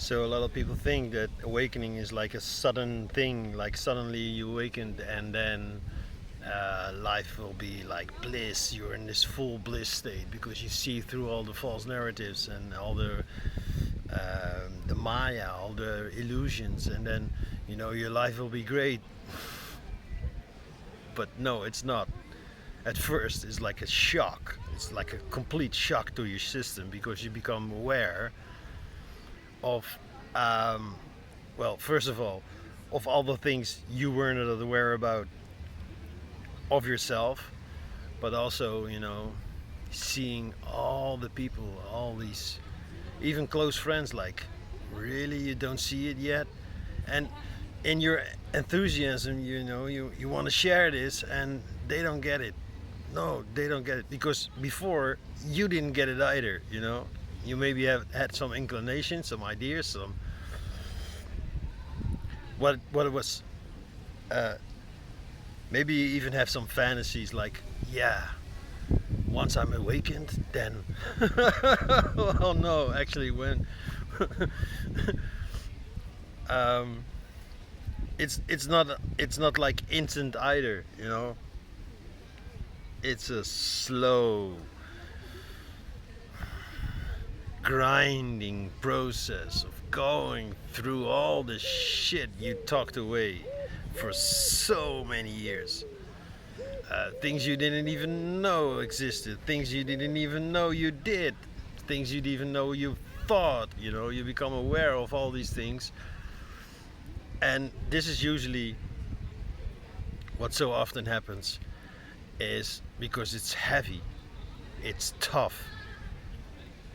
So a lot of people think that awakening is like a sudden thing, like suddenly you awakened and then life will be like bliss. You're in this full bliss state because you see through all the false narratives and all the Maya, all the illusions, and then your life will be great. But no, it's not. At first, it's like a shock. It's like a complete shock to your system because you become aware of, um, well, first of all the things you were not aware about of yourself, but also, seeing all the people, all these, even close friends, like, really, you don't see it yet? And in your enthusiasm, you want to share this, and they don't get it. No, they don't get it because before you didn't get it either. You maybe have had some inclination, some ideas, some what it was. Maybe you even have some fantasies like, yeah, once I'm awakened, then. Well, no, actually, when. um, it's not like instant either. It's a slow grinding process of going through all the shit you tucked away for so many years. Things you didn't even know existed, things you didn't even know you did, things you didn't even know you thought. You become aware of all these things, and this is usually what so often happens, is because it's heavy, it's tough.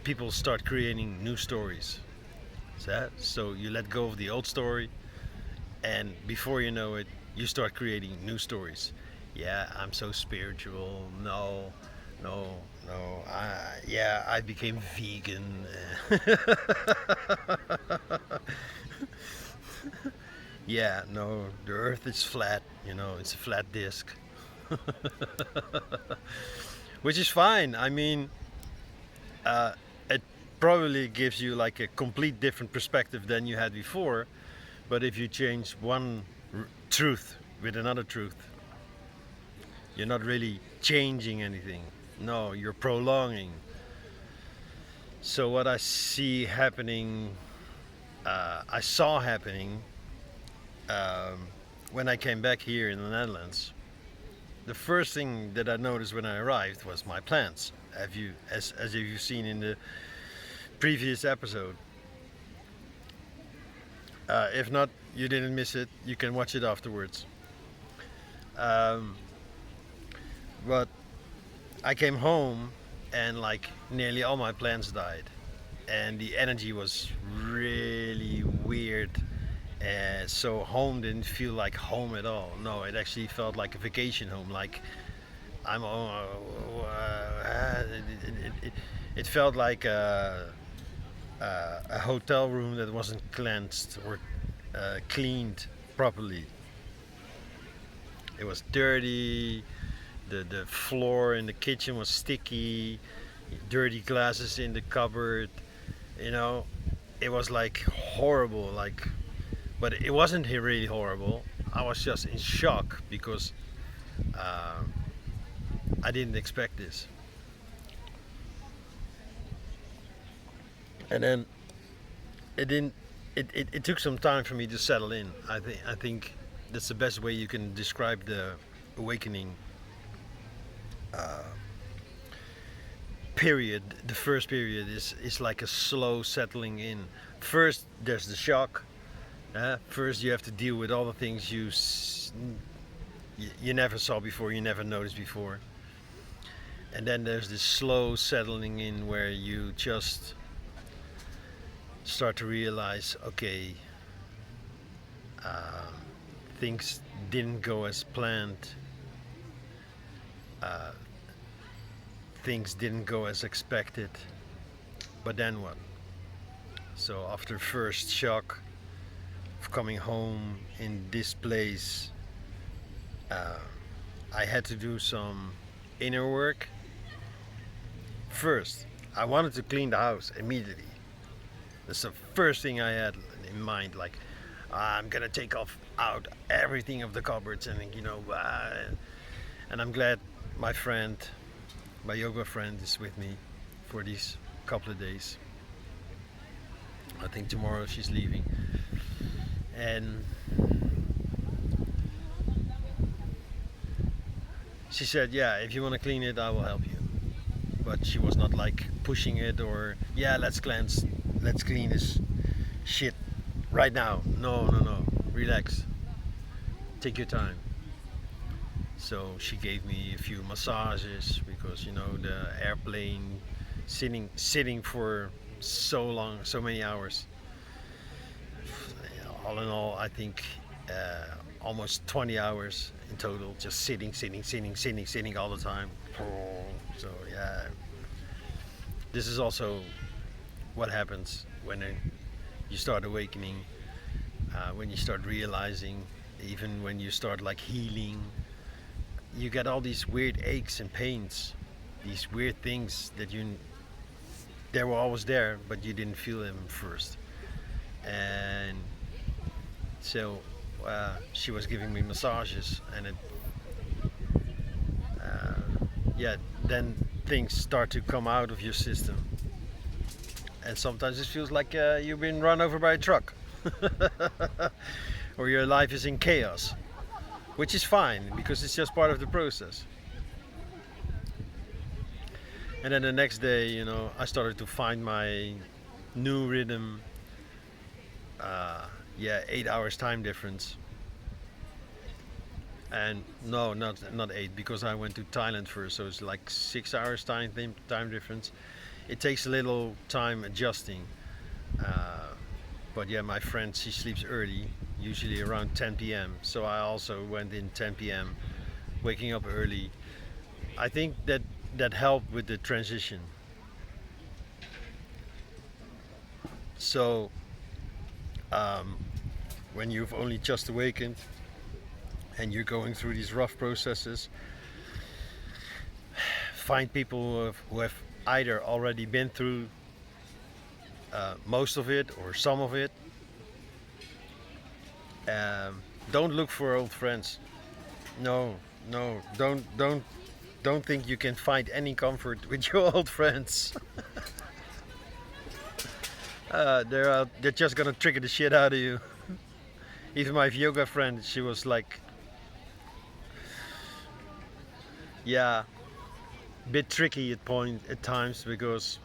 People start creating new stories. So you let go of the old story, and before you know it, you start creating new stories. Yeah, I'm so spiritual. No, no, no. I became vegan. Yeah, no, the earth is flat. It's a flat disc. Which is fine. I mean, it probably gives you like a complete different perspective than you had before. But if you change one truth with another truth, you're not really changing anything. No, you're prolonging. So what I see happening, I saw happening um, when I came back here in the Netherlands. The first thing that I noticed when I arrived was my plants. As you've seen in the previous episode. If not, you didn't miss it. You can watch it afterwards. Um, but I came home and like nearly all my plants died, and the energy was really weird. So home didn't feel like home at all. No, it actually felt like a vacation home. Like I'm. It felt like a hotel room that wasn't cleansed or cleaned properly. It was dirty. The floor in the kitchen was sticky. Dirty glasses in the cupboard. You know, it was like horrible. But it wasn't really horrible. I was just in shock because uh, I didn't expect this. And then it didn't. It took some time for me to settle in. I think that's the best way you can describe the awakening uh, period. The first period is like a slow settling in. First, there's the shock. First, you have to deal with all the things you never saw before, you never noticed before, and then there's this slow settling in where you just start to realize, okay, um, things didn't go as planned. Uh, things didn't go as expected. But then what? So after first shock of coming home in this place, uh, I had to do some inner work. First, I wanted to clean the house immediately. That's the first thing I had in mind. Like, I'm gonna take off out everything of the cupboards, and and I'm glad my friend, my yoga friend, is with me for these couple of days. I think tomorrow she's leaving, and she said, "Yeah, if you want to clean it, I will help you." But she was not like pushing it or, "Yeah, let's clean this shit right now." No, no, no. Relax. Take your time. So she gave me a few massages because the airplane, sitting for so long, so many hours. All in all, I think almost 20 hours in total, just sitting all the time. So yeah, this is also what happens when you start awakening, when you start realizing, even when you start like healing, you get all these weird aches and pains, these weird things that they were always there, but you didn't feel them first. And so she was giving me massages, and yeah, then things start to come out of your system, and sometimes it feels like you've been run over by a truck, or your life is in chaos, which is fine because it's just part of the process. And then the next day, I started to find my new rhythm. Yeah, 8 hours time difference. And no, not eight, because I went to Thailand first, so it's like 6 hours time difference. It takes a little time adjusting. But yeah, my friend, she sleeps early, usually around 10 p.m. So I also went in 10 p.m., waking up early. I think that helped with the transition. So when you've only just awakened and you're going through these rough processes, find people who have either already been through most of it or some of it. Don't look for old friends. No, no, don't think you can find any comfort with your old friends. They're just gonna trigger the shit out of you. Even my yoga friend, she was like, yeah, a bit tricky at times, because,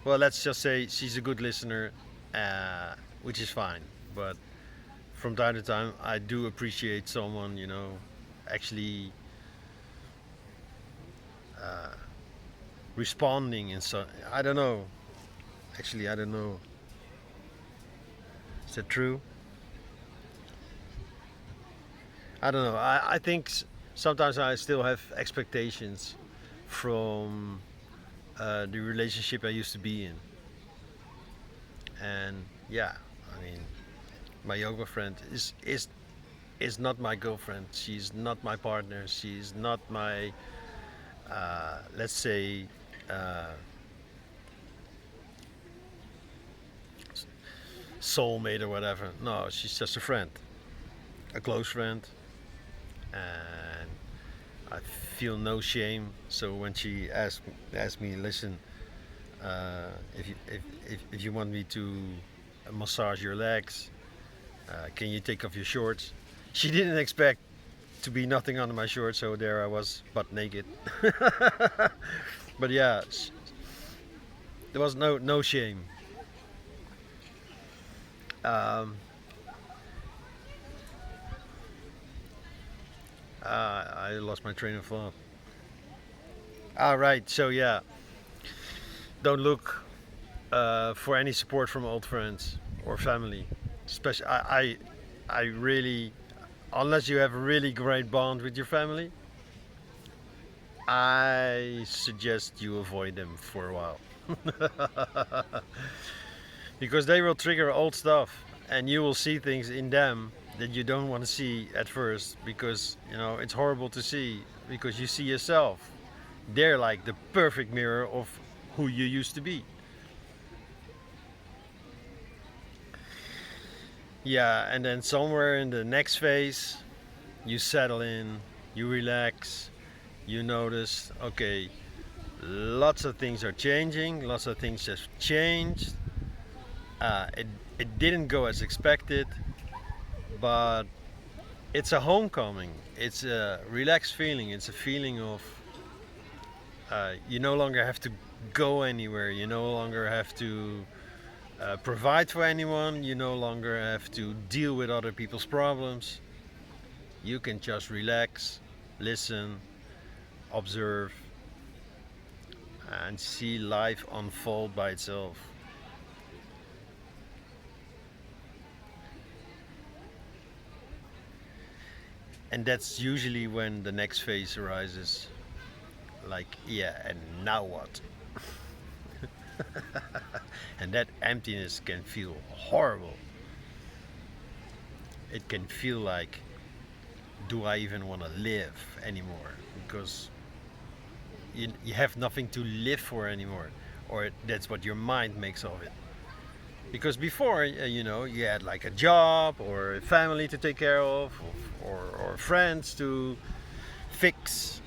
well, let's just say she's a good listener, which is fine. But from time to time, I do appreciate someone, actually responding. And so I don't know. Actually, I don't know. Is that true? I don't know. I think sometimes I still have expectations from the relationship I used to be in. And yeah, I mean, my yoga friend is not my girlfriend. She's not my partner. She's not my let's say soulmate or whatever. No, she's just a friend, a close friend, and I feel no shame. So when she asked me, listen, if you want me to massage your legs, can you take off your shorts? She didn't expect to be nothing under my shorts, so there I was, butt naked. But yeah, there was no shame. I lost my train of thought. All right, so yeah, don't look for any support from old friends or family. Especially, I really, unless you have a really great bond with your family, I suggest you avoid them for a while. Because they will trigger old stuff, and you will see things in them that you don't want to see at first, because it's horrible to see, because you see yourself. They're like the perfect mirror of who you used to be. Yeah, and then somewhere in the next phase, you settle in, you relax, you notice, okay, lots of things are changing, lots of things have changed. It didn't go as expected, but it's a homecoming. It's a relaxed feeling. It's a feeling of you no longer have to go anywhere. You no longer have to provide for anyone. You no longer have to deal with other people's problems. You can just relax, listen, observe, and see life unfold by itself. And that's usually when the next phase arises. Like, yeah, and now what? And that emptiness can feel horrible. It can feel like, do I even want to live anymore? Because you have nothing to live for anymore, or that's what your mind makes of it. Because before, you had like a job or a family to take care of, or friends to fix.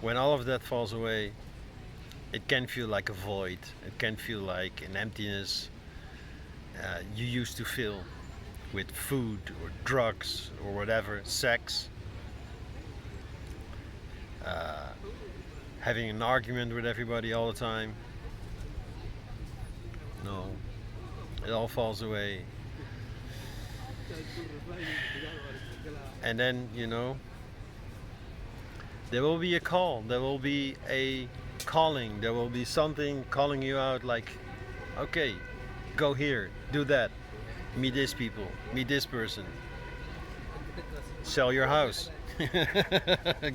When all of that falls away, it can feel like a void. It can feel like an emptiness you used to fill with food or drugs or whatever, sex. Having an argument with everybody all the time. No, it all falls away. And then, there will be a call, there will be a calling, there will be something calling you out like, okay, go here, do that, meet these people, meet this person, sell your house,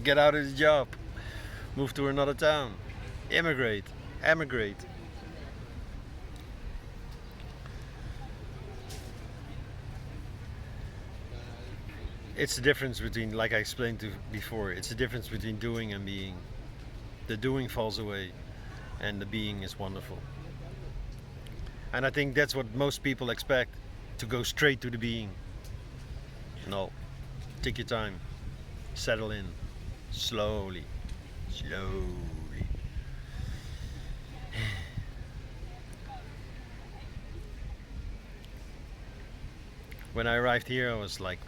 get out of the job, move to another town, emigrate. It's the difference between, like I explained before, it's the difference between doing and being. The doing falls away and the being is wonderful. And I think that's what most people expect, to go straight to the being. No, take your time, settle in, slowly. When I arrived here, I was like,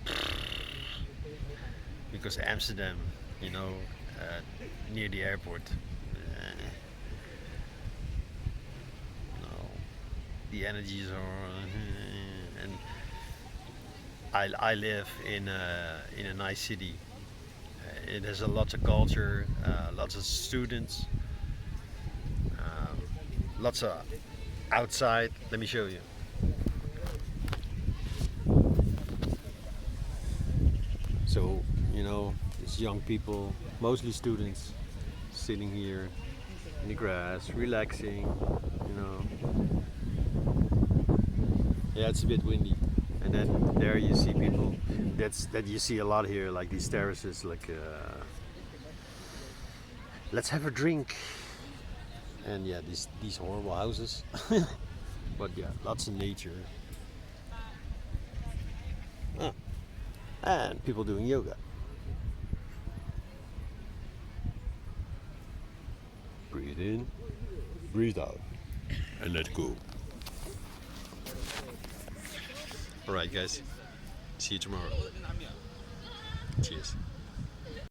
because Amsterdam, near the airport, no, the energies are, and I live in a nice city. It has a lot of culture, lots of students, lots of outside. Let me show you. So, it's young people, mostly students, sitting here in the grass, relaxing, Yeah, it's a bit windy. And then there you see people, that you see a lot here, like these terraces, like, let's have a drink. And yeah, these horrible houses. But yeah, lots of nature. And people doing yoga. Breathe in, breathe out, and let go. Alright guys, see you tomorrow. Cheers.